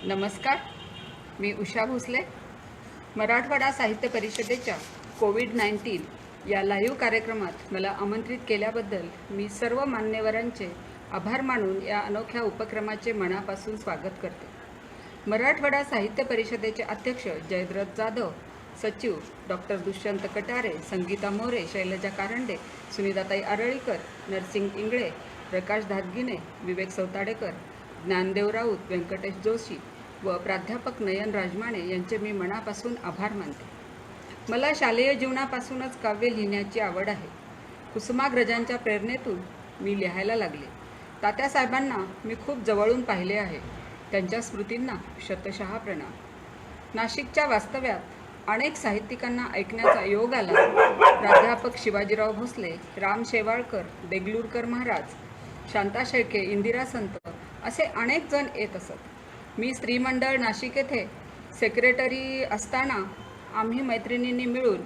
नमस्कार, मी उषा भोसले. मराठवाडा साहित्य परिषदेच्या कोविड-19 या लाईव्ह कार्यक्रमात मला आमंत्रित केल्याबद्दल मी सर्व मान्यवरांचे आभार मानून या अनोख्या उपक्रमाचे मनापासून स्वागत करते. मराठवाडा साहित्य परिषदेचे अध्यक्ष जयद्रथ जाधव, सचिव डॉक्टर दुष्यंत कटारे, संगीता मोरे, शैलजा कारंडे, सुनीताताई आरळीकर, नरसिंग इंगळे, प्रकाश धातगिने, विवेक सौताडेकर, ज्ञानदेव राऊत, व्यंकटेश जोशी व प्राध्यापक नयन राजमाने यांचे मी मनापासून आभार मानते. मला शालेय जीवनापासूनच काव्य लिहिण्याची आवड आहे. कुसुमाग्रजांच्या प्रेरणेतून मी लिहायला लागले. तात्यासाहेबांना मी खूप जवळून पाहिले आहे. त्यांच्या स्मृतींना शतशः प्रणाम. नाशिकच्या वास्तव्यात अनेक साहित्यिकांना ऐकण्याचा योग आला. प्राध्यापक शिवाजीराव भोसले, राम शेवाळकर, देगलूरकर महाराज, शांता शेळके, इंदिरा संत असे अनेक जण येत असत. मी स्त्रीमंडळ नाशिक येथे सेक्रेटरी असताना आम्ही मैत्रिणींनी मिळून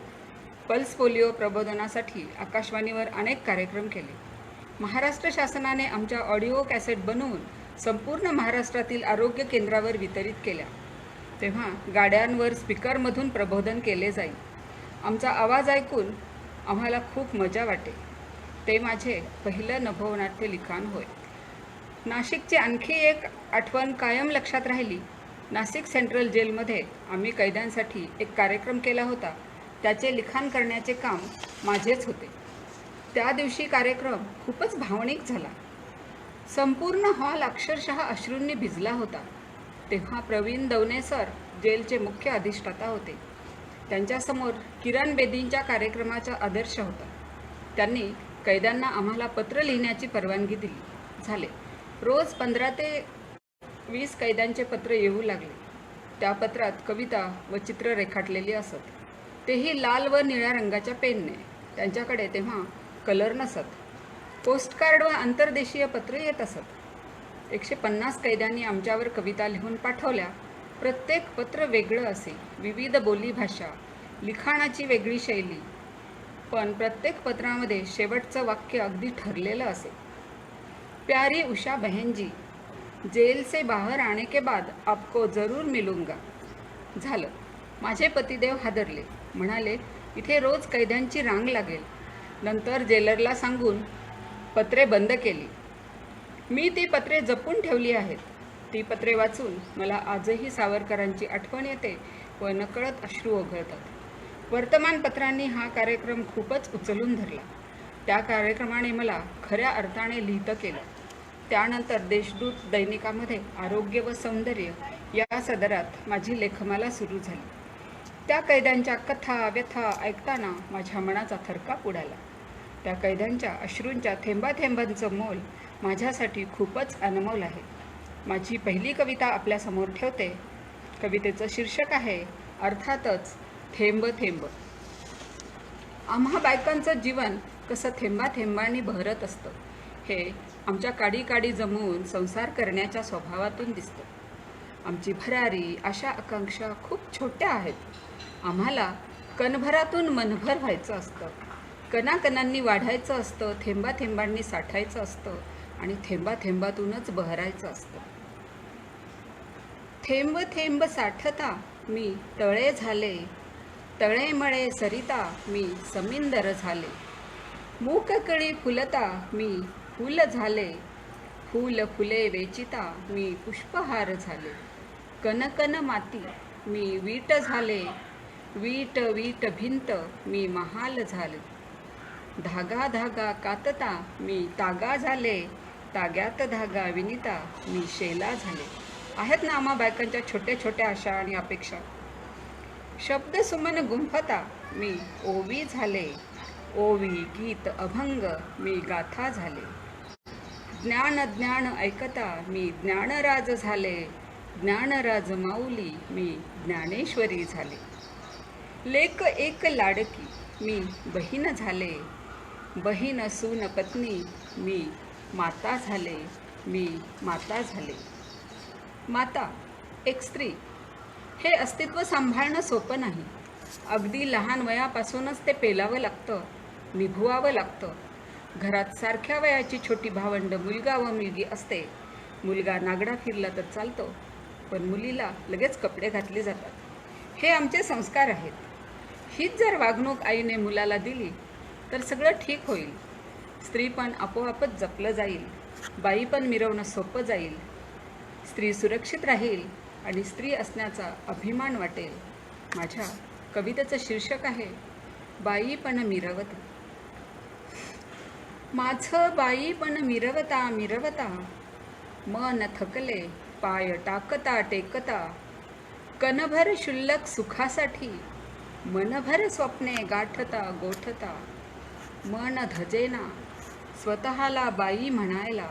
पल्स पोलिओ प्रबोधनासाठी आकाशवाणीवर अनेक कार्यक्रम केले. महाराष्ट्र शासनाने आमच्या ऑडिओ कॅसेट बनवून संपूर्ण महाराष्ट्रातील आरोग्य केंद्रावर वितरित केल्या. तेव्हा गाड्यांवर स्पीकरमधून प्रबोधन केले जाई. आमचा आवाज ऐकून आम्हाला खूप मजा वाटे. ते माझे पहिलं नभोनाट्य लिखाण होय. नाशिकची आणखी एक आठवण कायम लक्षात राहिली. नाशिक सेंट्रल जेलमध्ये आम्ही कैद्यांसाठी एक कार्यक्रम केला होता. त्याचे लिखाण करण्याचे काम माझेच होते. त्या दिवशी कार्यक्रम खूपच भावनिक झाला. संपूर्ण हॉल अक्षरशः अश्रूंनी भिजला होता. तेव्हा प्रवीण दवणे सर जेलचे मुख्य अधिष्ठाता होते. त्यांच्यासमोर किरण बेदींच्या कार्यक्रमाचा आदर्श होता. त्यांनी कैद्यांना आम्हाला पत्र लिहिण्याची परवानगी दिली. झाले रोज 15 ते 20 कैद्यांचे पत्र येऊ लागले. त्या पत्रात कविता व चित्र रेखाटलेली असत. तेही लाल व निळ्या रंगाच्या पेनने. त्यांच्याकडे तेव्हा कलर नसत. पोस्टकार्ड व आंतरदेशीय पत्र येत असत. 150 कैद्यांनी आमच्यावर कविता लिहून पाठवल्या. प्रत्येक पत्र वेगळं असे. विविध बोलीभाषा, लिखाणाची वेगळी शैली. पण प्रत्येक पत्रामध्ये शेवटचं वाक्य अगदी ठरलेलं असे. प्यारी उषा बहन जी, जेल से बाहर आने के बाद आपको जरूर मिलूंगा. झालं. माझे पतिदेव हादरले. म्हणाले, इथे रोज कैद्यांची रांग लागेल. नंतर जेलरला सांगून पत्रे बंद केली. मी ती पत्रे जपून ठेवली आहेत. ती पत्रे वाचून मला आजही सावरकरांची आठवण येते व नकळत अश्रू ओघळतात. वर्तमानपत्रांनी हा कार्यक्रम खूपच उचलून धरला. त्या कार्यक्रमाने मला खऱ्या अर्थाने लिहितं केलं. त्यानंतर देशदूत दैनिकामध्ये आरोग्य व सौंदर्य या सदरात माझी लेखमाला सुरू झाली. त्या कैद्यांच्या कथा व्यथा ऐकताना माझ्या मनाचा थरकाप उडाला. त्या कैद्यांच्या अश्रूंच्या थेंबाथेंबांचं मोल माझ्यासाठी खूपच अनमोल आहे. माझी पहिली कविता आपल्यासमोर ठेवते. कवितेचं शीर्षक आहे अर्थातच थेंब थेंब. आम्हा बायकांचं जीवन कसं थेंबाथेंबांनी बहरत असतं हे आमच्या काडी काडी जमवून संसार करण्याच्या स्वभावातून दिसतं. आमची भरारी, आशा, आकांक्षा खूप छोट्या आहेत. आम्हाला कणभरातून मनभर व्हायचं असतं. कणाकणांनी वाढायचं असतं. थेंबाथेंबांनी साठायचं असतं आणि थेंबाथेंबातूनच बहरायचं असतं. थेंब थेंब साठता मी तळे झाले. तळेमळे सरिता मी समिंदर झाले. मूककळी फुलता मी फूल झाले. फूल फुले वेचिता मी पुष्पहार झाले. कनकन माती मी वीट झाले. वीट वीट भिंत मी महाल झाले. धागा धागा कातता मी तागा झाले. ताग्यात धागा विनिता मी शेला झाले. आहेत ना आम्हा बायकांच्या छोट्या छोट्या आशा आणि अपेक्षा. शब्द सुमन गुंफता मी ओवी झाले. ओवी गीत अभंग मी गाथा झाले. ज्ञान ज्ञान ऐकता मी ज्ञानराज झाले. ज्ञानराज माऊली मी ज्ञानेश्वरी झाले. लेक एक लाडकी मी बहीण झाले. बहीण सून पत्नी मी माता झाले. मी माता झाले. माता, एक स्त्री, हे अस्तित्व सांभाळणं सोपं नाही. अगदी लहान वयापासूनच ते पेलावं लागतं, निभवावं लागतं. घरात सारख्या वयाची छोटी भावंड मुलगा व मुलगी असते. मुलगा नागडा फिरला तर चालतो, पण मुलीला लगेच कपडे घातले जातात. हे आमचे संस्कार आहेत. हीच जर वागणूक आईने मुलाला दिली तर सगळं ठीक होईल. स्त्री पण आपोआपच जपलं जाईल. बाई पण मिरवणं सोपं जाईल. स्त्री सुरक्षित राहील आणि स्त्री असण्याचा अभिमान वाटेल. माझ्या कवितेचं शीर्षक आहे बाई पण मिरवता. माझं बाई पण मिरवता मिरवता, मन थकले पाय टाकता टेकता, कणभर शुल्लक सुखासाठी मनभर स्वप्ने गाठता गोठता, मन धजेना स्वतःला बाई म्हणायला,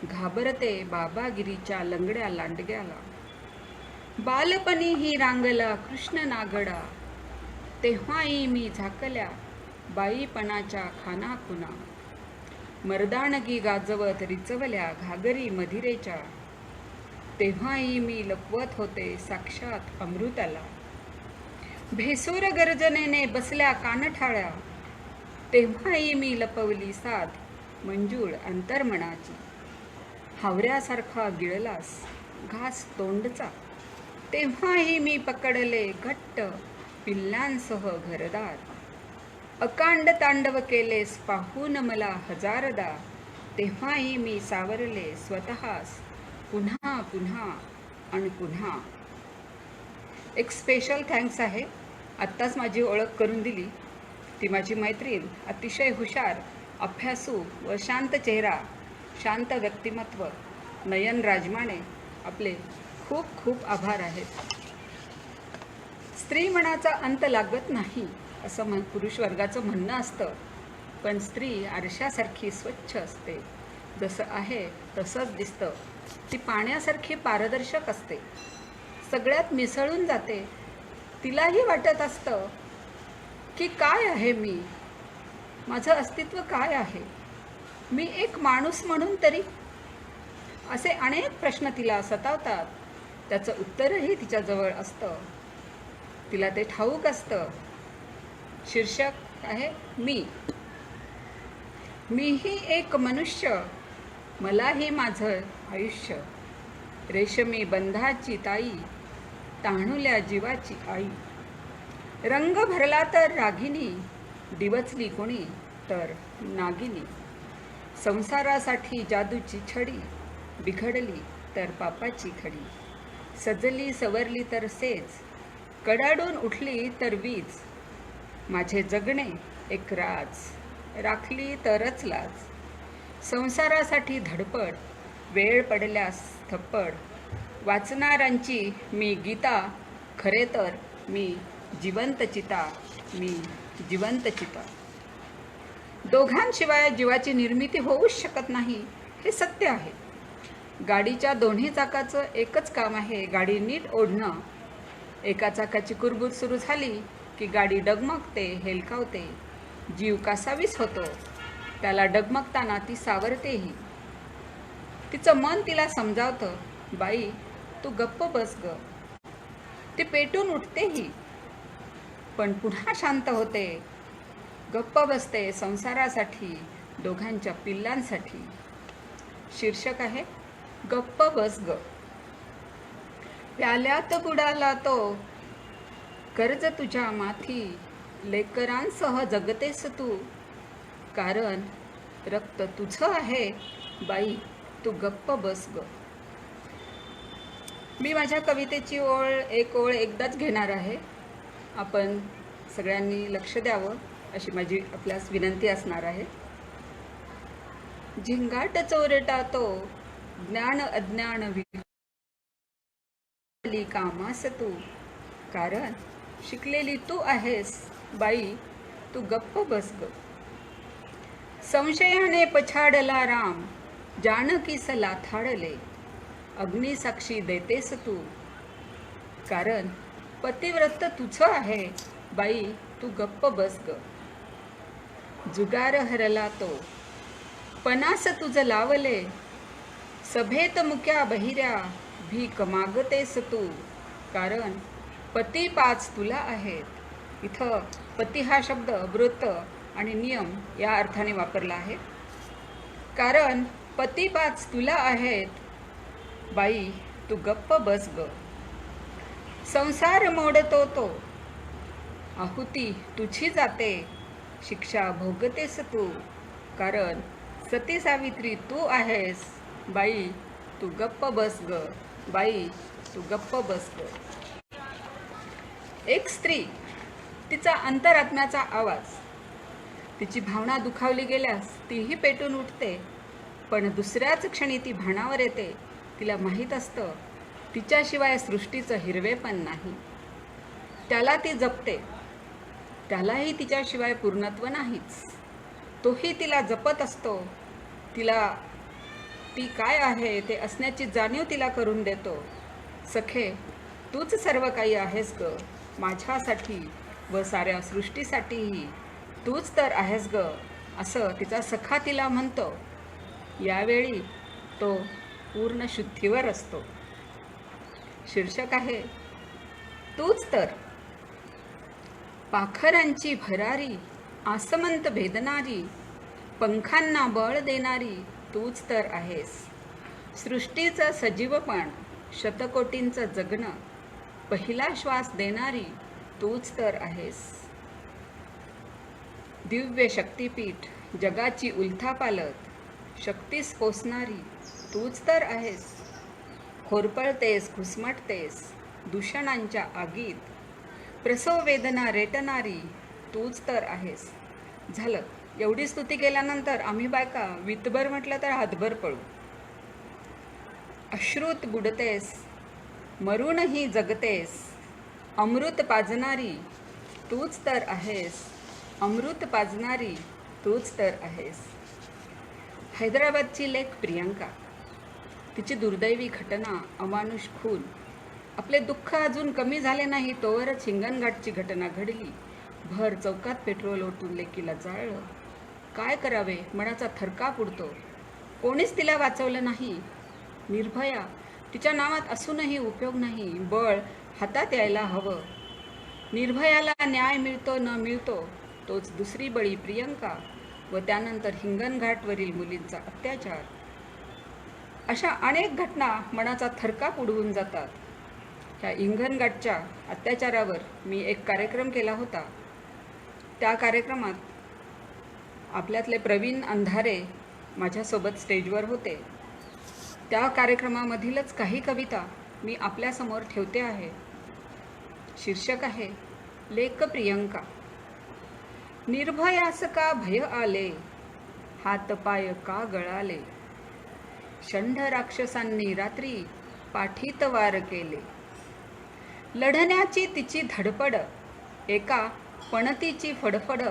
घाबरते बाबागिरीच्या लंगड्या लांडग्याला. बालपणी ही रांगला कृष्ण नागडा, तेव्हाही मी झाकल्या बाईपणाच्या खानाखुना. मर्दानगी गाजवत रिचवल्या घागरी मधिरेच्या, तेव्हाही मी लपवत होते साक्षात अमृताला. भेसूर गर्जनेने बसल्या कानठाळ्या, तेव्हाही मी लपवली साध मंजूळ अंतर्मनाची. हावऱ्यासारखा गिळलास घास तोंडचा, तेव्हाही मी पकडले घट्ट पिल्लांसह घरदार. अकांड तांडव केलेस पाहून मला हजारदा, तेव्हाही मी सावरले स्वतःस पुन्हा पुन्हा आणि पुन्हा. एक स्पेशल थँक्स आहे. आत्ताच माझी ओळख करून दिली ती माझी मैत्रीण, अतिशय हुशार, अभ्यासू व शांत चेहरा, शांत व्यक्तिमत्व नयन राजमाने. आपले खूप खूप आभार आहेत. स्त्री मनाचा अंत लागत नाही असं पुरुष वर्गाचं म्हणणं असतं, पण स्त्री आरशासारखी स्वच्छ असते. जसं आहे तसंच दिसतं. ती पाण्यासारखी पारदर्शक असते, सगळ्यात मिसळून जाते. तिलाही वाटत असतं की काय आहे मी, माझं अस्तित्व काय आहे, मी एक माणूस म्हणून तरी. असे अनेक प्रश्न तिला सतावतात. त्याचं उत्तरही तिच्याजवळ असतं. तिला ते ठाऊक असतं. शीर्षक आहे मी. मीही एक मनुष्य, मलाही माझं आयुष्य. रेशमी बंधाची ताई, ताणुल्या जीवाची आई. रंग भरला तर रागिनी, डिवचली कोणी तर नागिनी. संसारासाठी जादूची छडी, बिघडली तर पापाची खडी. सजली सवरली तर सेज, कडाडून उठली तर वीज. माझे जगणे एक राज, राखली तरच लाज. संसारासाठी धडपड, वेळ पडल्यास थप्पड. वाचणाऱ्यांची मी गीता, खरे तर मी जिवंत चिता, मी जिवंत चिता. दोघांशिवाय जीवाची निर्मिती होऊच शकत नाही, हे सत्य आहे. गाडीच्या दोन्ही चाकाचं एकच काम आहे, गाडी नीट ओढणं. एका चाकाची कुरबुर सुरू झाली की गाडी डगमगते, हेलकावते, जीव कासावीस होतो. त्याला डगमगताना ती सावरतेही. तिचं मन तिला समजावतं, बाई तू गप्प बस ग. ती पेटून उठतेही, पण पुन्हा शांत होते, गप्प बसते संसारासाठी, दोघांच्या पिल्लांसाठी. शीर्षक आहे गप्प बस ग. प्याल्यात बुडाला तो कर्ज तुझ्या माथी, लेकरांसह जगतेस तू, कारण रक्त तुझं आहे, बाई तू गप्प बस ग. मी माझ्या कवितेची एक ओळ एकदाच घेणार आहे. आपण सगळ्यांनी लक्ष द्यावं अशी माझी आपल्यास विनंती असणार आहे. झिंगाट चोरटा तो, ज्ञान अज्ञान विकली कामास तू, कारण शिकलेली तू आहेस, बाई तू गप्प बस ग. संशयाने पछाडला राम, जानकीस लाथाडले, अग्निसाक्षी देतेस तू, कारण पतिव्रत तुझं आहे, बाई तू गप्प बस ग. जुगार हरला तो, पणास तुझं लावले, सभेत मुक्या बहिऱ्या, भीक मागतेस तू, कारण पती 5 तुला आहेत. इथं पती हा शब्द व्रत आणि नियम या अर्थाने वापरला आहे. कारण पती 5 तुला आहेत, बाई तू गप्प बस ग. संसार मोडतो तो, आहुती तुझी जाते, शिक्षा भोगतेस तू, कारण सती सावित्री तू आहेस. बाई तू गप्प बस ग, बाई तू गप्प बस ग. एक स्त्री, तिचा अंतरात्म्याचा आवाज, तिची भावना दुखावली गेल्यास तीही पेटून उठते, पण दुसऱ्याच क्षणी ती भानावर येते. तिला माहीत असतं तिच्याशिवाय सृष्टीचं हिरवेपण नाही. त्याला ती जपते, त्यालाही तिच्याशिवाय पूर्णत्व नाहीच. तोही तिला जपत असतो. तिला ती काय आहे ते असण्याची जाणीव तिला करून देतो. सखे, तूच सर्व काही आहेस ग, माझ्यासाठी व साऱ्या सृष्टीसाठीही तूच तर आहेस ग, असं तिचा सखा तिला म्हणतो. यावेळी तो पूर्ण शुद्धीवर असतो. शीर्षक आहे तूच तर. पाखरांची भरारी आसमंत भेदणारी, पंखांना बळ देणारी तूच तर आहेस. सृष्टीचं सजीवपण, शतकोटींचं जगणं, पहिला श्वास देणारी तूच तर आहेस. दिव्य शक्तिपीठ, जगाची उलथापालत, शक्तीस पोसणारी तूच तर आहेस. होरपळतेस, घुसमटतेस दूषणांच्या आगीत, प्रसव वेदना रेटणारी तूच तर आहेस. झालं, एवढी स्तुती केल्यानंतर आम्ही बायका वितभर म्हटलं तर हातभर पळू. अश्रुत बुडतेस, मरूनही जगतेस, अमृत पाजणारी तूच तर आहेस. अमृत पाजणारी तूच तर आहेस. हैदराबादची लेक प्रियंका, तिची दुर्दैवी घटना, अमानुष खून. आपले दुःख अजून कमी झाले नाही तोवरच हिंगणघाटची घटना घडली. भर चौकात पेट्रोल ओतून लेकीला जाळलं. काय करावे, मनाचा थरकाप उडतो. कोणीच तिला वाचवलं नाही. निर्भया, तिच्या नावात असूनही उपयोग नाही. बळ हातात यायला हवं. निर्भयाला न्याय मिळतो न मिळतो, तोच दुसरी बळी प्रियंका व त्यानंतर हिंगणघाटवरील मुलींचा अत्याचार. अशा अनेक घटना मनाचा थरकाप उडवून जातात. ह्या हिंगणघाटच्या अत्याचारावर मी एक कार्यक्रम केला होता. त्या कार्यक्रमात आपल्यातले प्रवीण अंधारे माझ्यासोबत स्टेजवर होते. त्या कार्यक्रमामधीलच काही कविता मी आपल्यासमोर ठेवते आहे. शीर्षक आहे लेक प्रियंका. निर्भयास का भय आले, हातपाय का गळाले, षंढ राक्षसांनी रात्री पाठीत वार केले. लढण्याची तिची धडपड, एका पणतीची फडफड,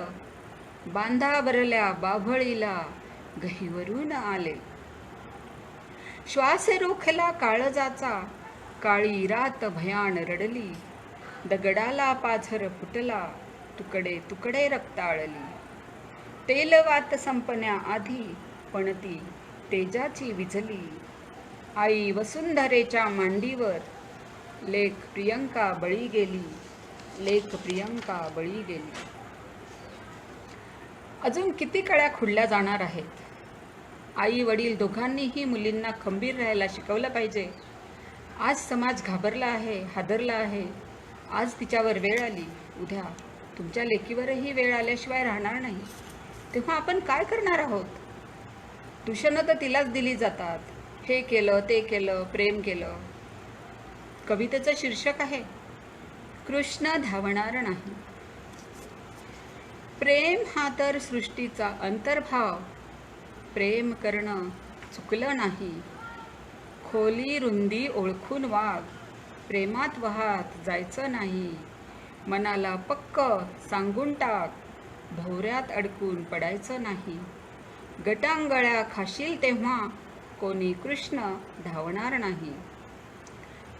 बांधावरल्या बाभळीला गहीवरून आले. श्वास रोखला काळजाचा, काळी रात भयान रडली, दगडाला पाझर फुटला, तुकडे तुकडे रक्ताळली. तेलवात संपण्याआधी पणती तेजाची विझली. आई वसुंधरेच्या मांडीवर लेक प्रियंका बळी गेली, लेक प्रियंका बळी गेली. अजून किती कळ्या खुडल्या जाणार आहेत. आई वडील दोघांनीही मुलींना खंबीर राहायला शिकवलं पाहिजे. आज समाज घाबरला आहे, हादरला आहे. आज तिच्यावर वेळ आली, उद्या तुमच्या लेकीवरही वेळ आल्याशिवाय राहणार नाही. तेव्हा आपण काय करणार आहोत. दूषणं तर तिलाच दिली जातात. हे केलं, ते केलं, प्रेम केलं. कवितेचं शीर्षक आहे कृष्ण धावणार नाही. प्रेम हा तर सृष्टीचा अंतर्भाव, प्रेम करणं चुकलं नाही. खोली रुंदी ओळखून वाग, प्रेमात वाहत जायचं नाही. मनाला पक्क सांगून टाक, भोवऱ्यात अडकून पडायचं नाही. गटांगळ्या खाशील तेव्हा कोणी कृष्ण धावणार नाही.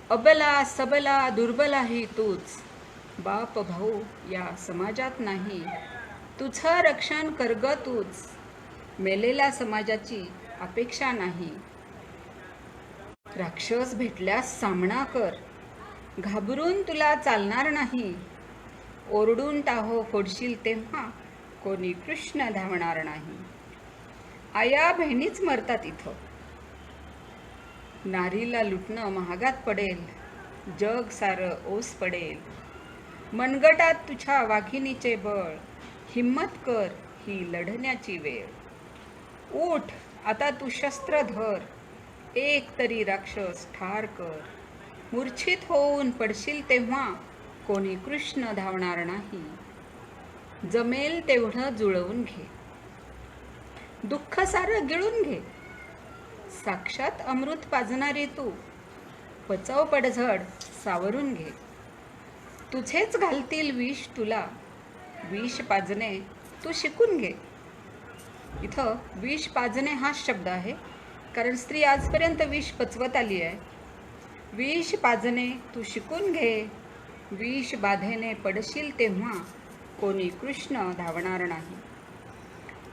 अबला सबला दुर्बलाही तूच, बाप भाऊ या समाजात नाही. तुझं रक्षण कर ग तूच, मेलेल्या समाजाची अपेक्षा नाही. राक्षस भेटल्यास सामना कर, घाबरून तुला चालणार नाही. ओरडून टाहो फोडशील तेव्हा कोणी कृष्ण धावणार नाही. आया बहिणीच मरतात इथं. नारीला लुटणं महागात पडेल, जग सारं ओस पडेल. मनगटात तुझ्या वाघिणीचे बळ, हिम्मत कर ही लढण्याची वेळ. उठ आता तू शस्त्र धर, एक तरी राक्षस ठार कर. मूर्छित होऊन पडशील तेव्हा कोणी कृष्ण धावणार नाही. जमेल तेवढं जुळवून घे, दुःख सारं गिळून घे. साक्षात अमृत पाजणारी तू, पचव पडझड सावरून घे. तुझेच घालतील विष तुला, विष पाजणे तू शिकून घे. इथं विष पाजणे हाच शब्द आहे, कारण स्त्री आजपर्यंत विष पचवत आली आहे. विष पाजणे तू शिकून घे, विष बाधेने पडशील तेव्हा कोणी कृष्ण धावणार नाही.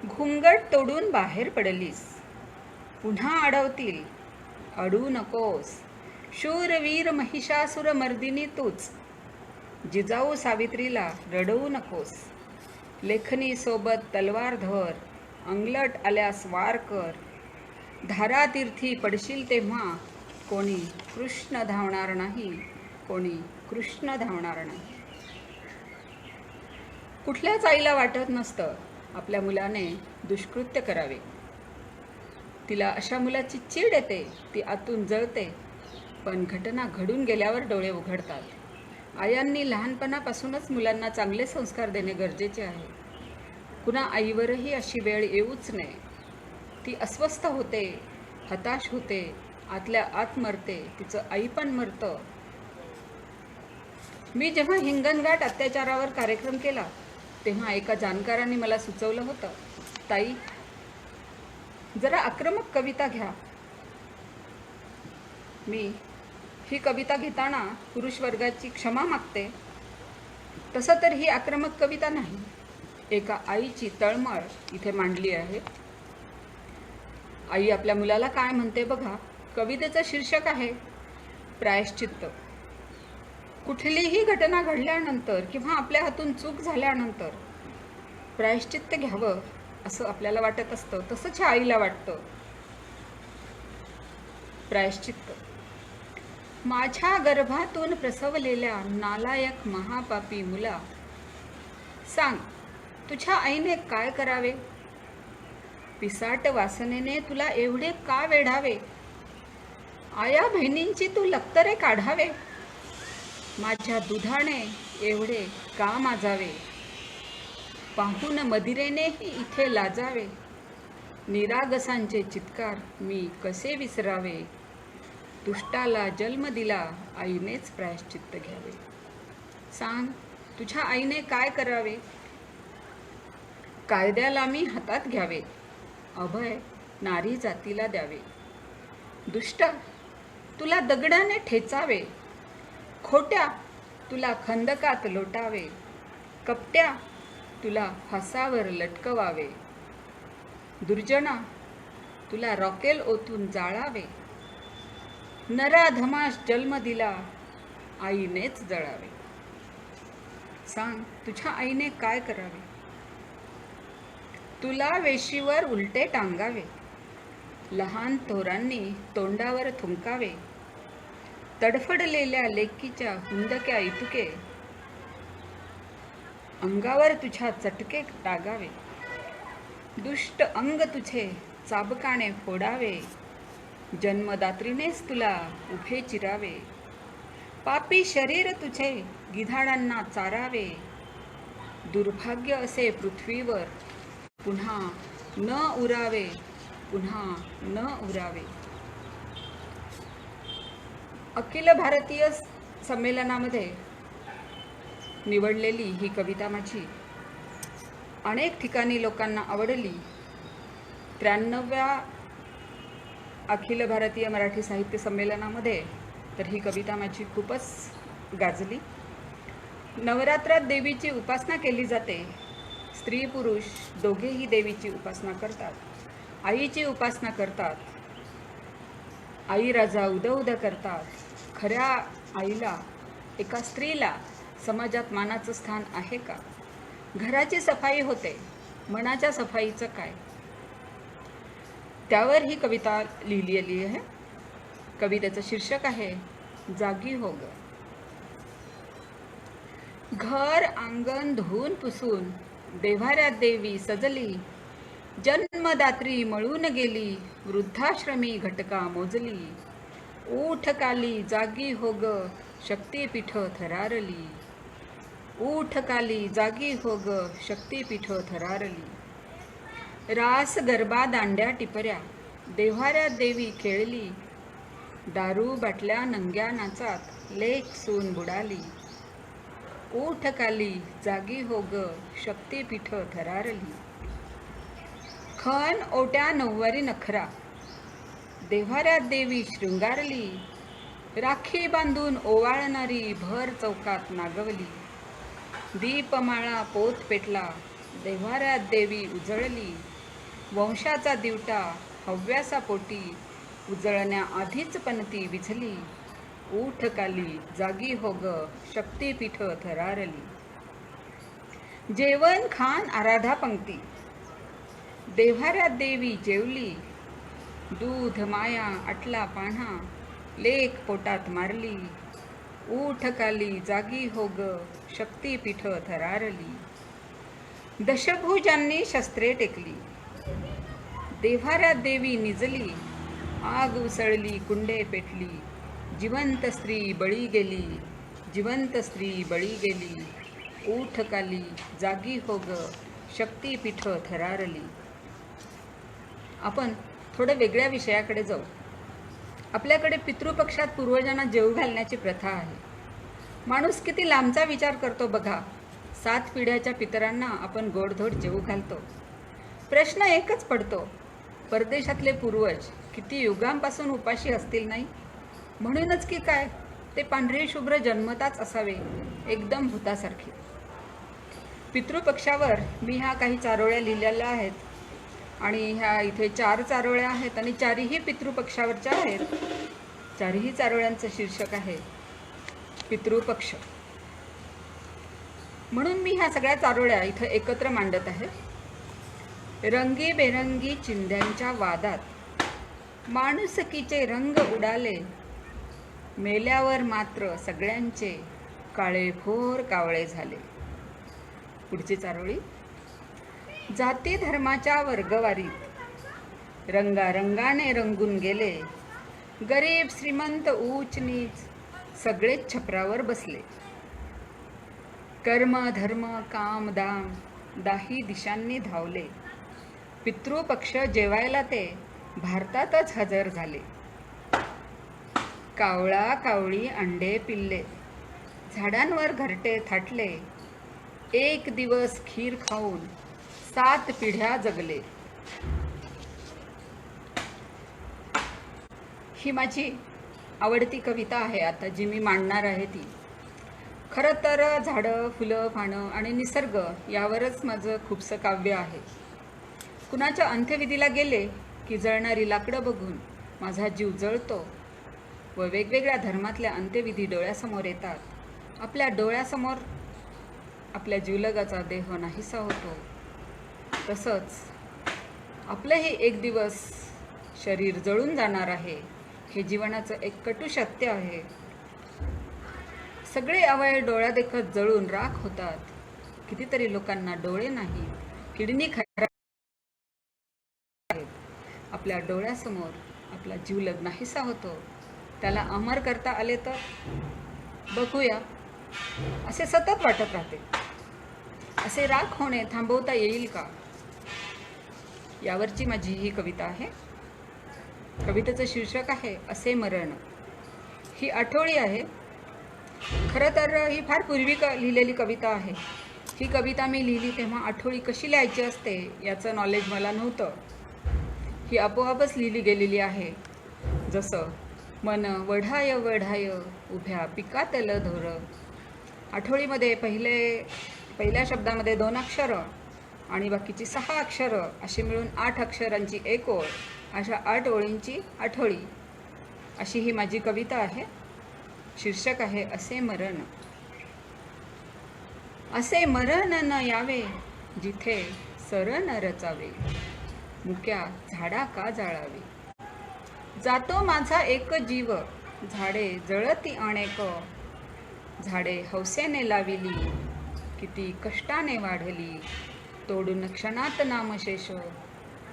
घुंगट तोडून बाहेर पडलीस, पुन्हा अडवतील, अडू नकोस. शूरवीर महिषासुर मर्दिनी तूच, जिजाऊ सावित्रीला रडवू नकोस. लेखनी सोबत तलवार धर, अंगलट आल्यास वार कर. धारातीर्थी पडशील तेव्हा कोणी कृष्ण धावणार नाही, कोणी कृष्ण धावणार नाही. कुठल्याच आईला वाटत नसतं आपल्या मुलाने दुष्कृत्य करावे. तिला अशा मुलाची चीड येते, ती आतून जळते. पण घटना घडून गेल्यावर डोळे उघडतात. आयांनी लहानपणापासूनच मुलांना चांगले संस्कार देणे गरजेचे आहे. कुणा आईवरही अशी वेळ येऊच नये. ती अस्वस्थ होते, हताश होते, आतल्या आत मरते, तिचं आई पण मरतं. मी जेव्हा हिंगणघाट अत्याचारावर कार्यक्रम केला तेव्हा एका जाणकाराने मला सुचवलं होतं, ताई जरा आक्रमक कविता घ्या. मी ही कविता घेताना पुरुष वर्गाची क्षमा मागते. तसं तर ही आक्रमक कविता नाही, एका आईची तळमळ इथे मांडली आहे. आई आपल्या मुलाला काय म्हणते बघा. कवितेचं शीर्षक आहे प्रायश्चित्त. कुठलीही घटना घडल्यानंतर किंवा आपल्या हातून चूक झाल्यानंतर प्रायश्चित्त घ्यावं असं आपल्याला वाटत असतं, तसंच ह्या आईला वाटतं. प्रायश्चित्त. माझ्या गर्भातून प्रसवलेल्या नालायक महापापी मुला, सांग तुझ्या आईने काय करावे? पिसाट वासनेने तुला एवढे का वेढावे? आया बहिणींची तू लक्तरे काढावे? माझ्या दुधाने एवढे का माजावे? पाहून मदिरेनेही इथे लाजावे? निरागसांचे चित्कार मी कसे विसरावे? दुष्टाला जन्म दिला आईनेच प्रायश्चित्त घ्यावे. सांग तुझ्या आईने काय करावे? कायद्याला मी हातात घ्यावे, अभय नारी जातीला द्यावे. दुष्ट तुला दगडाने ठेचावे, खोट्या तुला खंदकात लोटावे, कपट्या तुला फासावर लटकवावे, दुर्जना तुला रॉकेल ओतून जाळावे. नराधमास जन्म दिला आईनेच जळावे. सांग तुझ्या आईने काय करावे? तुला वेशीवर उलटे टांगावे, लहान थोरांनी तोंडावर थुंकावे. तडफडलेल्या लेकीच्या हुंदक्या इतुके, अंगावर तुझ्या चटके टागावे. दुष्ट अंग तुझे चाबकाने फोडावे, जन्मदात्रीनेच तुला उभे चिरावे. पापी शरीर तुझे गिधाडांना चारावे. दुर्भाग्य असे पृथ्वीवर पुन्हा न उरावे, पुन्हा न उरावे. अखिल भारतीय संमेलनामध्ये निवडलेली ही कविता माझी अनेक ठिकाणी लोकांना आवडली. 93व्या अखिल भारतीय मराठी साहित्य संमेलनामध्ये तर ही कविता माझी खूपच गाजली. नवरात्रात देवीची उपासना केली जाते. स्त्री पुरुष दोघेही देवीची उपासना करतात, आईची उपासना करतात, आई राजा उद उद करतात. खऱ्या आईला, एका स्त्रीला समाजात मानाचं स्थान आहे का? घराची सफाई होते, मनाच्या सफाईचं काय? त्यावर ही कविता लिहिलेली आहे. कवितेचं शीर्षक आहे जागी हो ग. घर अंगण धुवून पुसून देव्हाऱ्यात देवी सजली, जन्मदात्री मळून गेली, वृद्धाश्रमी घटका मोजली. ऊठ काली जागी हो ग, शक्तीपीठ थरारली. ऊठ काली जागी हो ग, शक्तीपीठ थरारली. रास गरबा दांड्या टिपऱ्या देव्हाऱ्यात देवी खेळली, दारू बाटल्या नंग्या नाचात लेक सून बुडाली. ऊठ काली जागी हो ग, शक्तीपीठ थरारली. खण ओट्या नऊवारी नखरा देव्हाऱ्यात देवी शृंगारली, राखी बांधून ओवाळणारी भर चौकात नागवली. दीपमाळा पोत पेटला देव्हाऱ्यात देवी उजळली, वंशाचा दिवटा हव्यासा पोटी उजळण्याआधीच पणती विझली. ऊठ काली जागी हो ग, शक्तीपीठ थरारली. जेवण खान आराधा पंक्ती देव्हाऱ्यात देवी जेवली, दूध माया आटला पान्हा लेक पोटात मारली. ऊठ काली जागी हो ग, शक्तीपीठ थरारली. दशभुजांनी शस्त्रे टेकली देव्हाऱ्यात देवी निजली, आग उसळली कुंडे पेटली, जिवंत स्त्री बळी गेली, जिवंत स्त्री बळी गेली. ऊठ काली जागी हो ग, शक्तीपीठ थरारली. आपण थोडं वेगळ्या विषयाकडे जाऊ. आपल्याकडे पितृपक्षात पूर्वजांना जेवू घालण्याची प्रथा आहे. माणूस किती लांबचा विचार करतो बघा. 7 पिढ्याच्या पितरांना आपण गोडधोड जेवू घालतो. प्रश्न एकच पडतो, परदेशातले पूर्वज किती युगांपासून उपाशी असतील नाही? म्हणूनच की काय ते पांढरे शुभ्र जन्मताच असावे, एकदम भूतासारखे. पितृपक्षावर मी ह्या काही चारोळ्या लिहिलेल्या आहेत आणि ह्या इथे 4 चारोळ्या आहेत आणि 4ही पितृपक्षावरच्या आहेत. 4ही चारोळ्यांचं शीर्षक आहे पितृपक्ष. म्हणून मी ह्या सगळ्या चारोळ्या इथं एकत्र मांडत आहे. रंगीबेरंगी चिंध्यांच्या वादात माणुसकीचे रंग उडाले, मेल्यावर मात्र सगळ्यांचे काळेभोर कावळे झाले. पुढची चारोळी. जाती धर्माच्या वर्गवारीत रंगारंगाने रंगून गेले, गरीब श्रीमंत ऊच नीच सगळेच छपरावर बसले. कर्म धर्म काम दाम दाही दिशांनी धावले, पितृपक्ष जेवायला ते भारतातच हजर झाले. कावळा कावळी अंडे पिल्ले, झाडांवर घरटे थाटले, एक दिवस खीर खाऊन 7 पिढ्या जगले. ही माझी आवडती कविता आहे आता जी मी मांडणार आहे ती. खरं तर झाडं फुलं पानं आणि निसर्ग यावरच माझं खूपसं काव्य आहे. कुणाच्या अंत्यविधीला गेले की जळणारी लाकडं बघून माझा जीव जळतो व वेगवेगळ्या धर्मातल्या अंत्यविधी डोळ्यासमोर येतात. आपल्या डोळ्यासमोर आपल्या जीवलगाचा देह नाहीसा होतो. तसंच आपलंही एक दिवस शरीर जळून जाणार आहे, हे जीवनाचं एक कटू सत्य आहे. सगळे अवयव डोळ्यादेखत जळून राख होतात. कितीतरी लोकांना डोळे नाही, किडनी खराब. आपल्या डोळ्यासमोर आपला जीवलग नाहीसा होतो. त्याला अमर करता आले तर बघूया. असे सतत वाटत राहते. असे राख होणे थांबवता येईल का? यावरची माझी ही कविता आहे. कवितेचं शीर्षक आहे असे मरण. ही आठवडी आहे. खरं तर ही फार पूर्वी लिहिलेली कविता आहे. ही कविता मी लिहिली तेव्हा आठवडी कशी लिहायची असते याचं नॉलेज मला नव्हतं. ही आपोआपच लिहिली गेलेली आहे. जसं मन वढाय वढाय उभ्या पिकातलं धोर. आठवडीमध्ये पहिल्या शब्दामध्ये 2 अक्षरं आणि बाकीची 6 अक्षरं अशी मिळून 8 अक्षरांची एक ओळ. अशा 8 ओळींची आठवडी अशी ही माझी कविता आहे. शीर्षक आहे असे मरण. असे मरण न यावे जिथे सर न रचावे, मुक्या झाडा का जाळावे. जातो माझा एक जीव, झाडे जळती अनेक, झाडे हौसेने लाविली, किती कष्टाने वाढली, तोडून क्षणात नामशेष,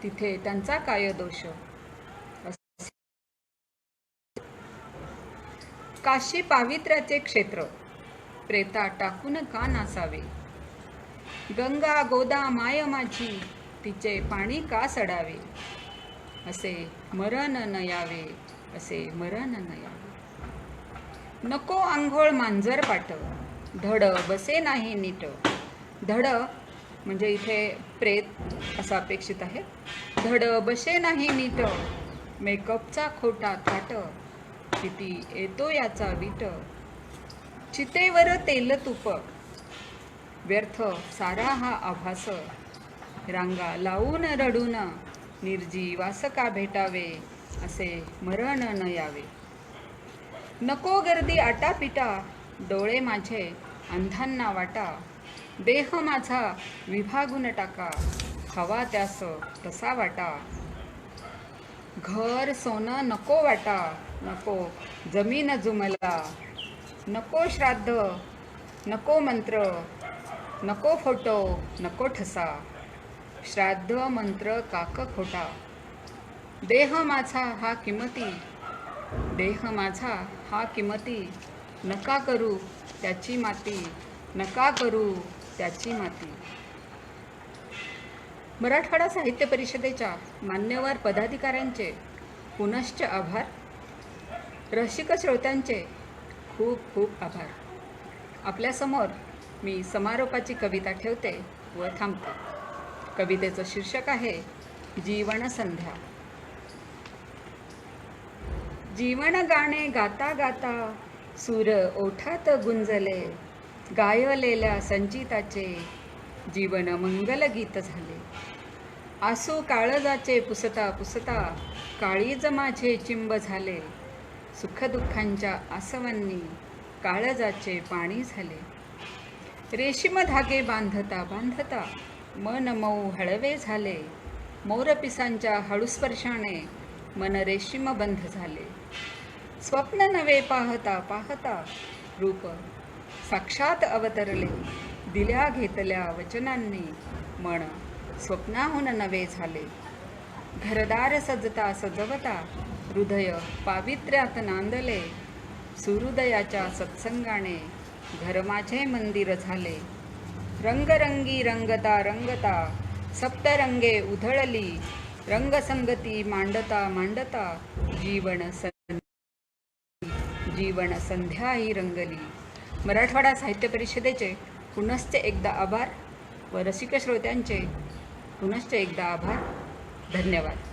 तिथे त्यांचा काय दोष. काशी पावित्र्याचे क्षेत्र, प्रेता टाकून का नासावे. गंगा गोदा माय माझी, तिचे पाणी का सडावे. असे मरण न यावे, असे मरण न यावे. नको आंघोळ मांजर पाट, धड बसे नाही नीट. धड म्हणजे इथे प्रेत असं अपेक्षित आहे. धड बसे नाही नीट, मेकअपचा खोटा थाट, किती येतो याचा वीट. चितेवर तेल तूप, व्यर्थ सारा हा आभास. रांगा लावून रडून, निर्जीवास का भेटावे, असे मरण न यावे. नको गर्दी आटापिटा, डोळे माझे अंधांना वाटा. देह माझा विभागून टाका, हवा त्यास तसा वाटा. घर सोनं नको वाटा, नको जमीन जुमला. नको श्राद्ध, नको मंत्र, नको फोटो, नको ठसा. श्राद्ध मंत्र काक खोटा. देह माझा हा किमती, देह माझा हा किमती. नका करू त्याची माती, नका करू त्याची माती. मराठवाडा साहित्य परिषदेच्या मान्यवर पदाधिकाऱ्यांचे पुनश्च आभार. रसिक श्रोत्यांचे खूप खूप आभार. आपल्यासमोर मी समारोपाची कविता ठेवते व थांबते. कवितेचं शीर्षक आहे जीवन संध्या. जीवन गाणे गाता गाता, सूर ओठात गुंजले. गायलेल्या संचिताचे जीवन मंगल गीत झाले. आसू काळजाचे पुसता पुसता, काळीज माझे चिंब झाले. सुखदुःखांच्या आसवांनी काळजाचे पाणी झाले. रेशीम धागे बांधता बांधता, मन मऊ हळवे झाले. मोरपिसांच्या हळूस्पर्शाने मन रेशीम बंध झाले. स्वप्न नवे पाहता पाहता, रूप साक्षात अवतरले. दिल्या घेतल्या वचनांनी मन स्वप्नाहून नवे झाले. घरदार सजता सजवता, हृदय पावित्र्यात नांदले. सुहृदयाच्या सत्संगाने घर माझे मंदिर झाले. रंगरंगी रंगता रंगता, सप्तरंगे उधळली. रंगसंगती मांडता मांडता, जीवन संध्या ही रंगली. मराठवाडा साहित्य परिषदेचे पुनश्च एकदा आभार व रसिक श्रोत्यांचे पुनश्च एकदा आभार. धन्यवाद.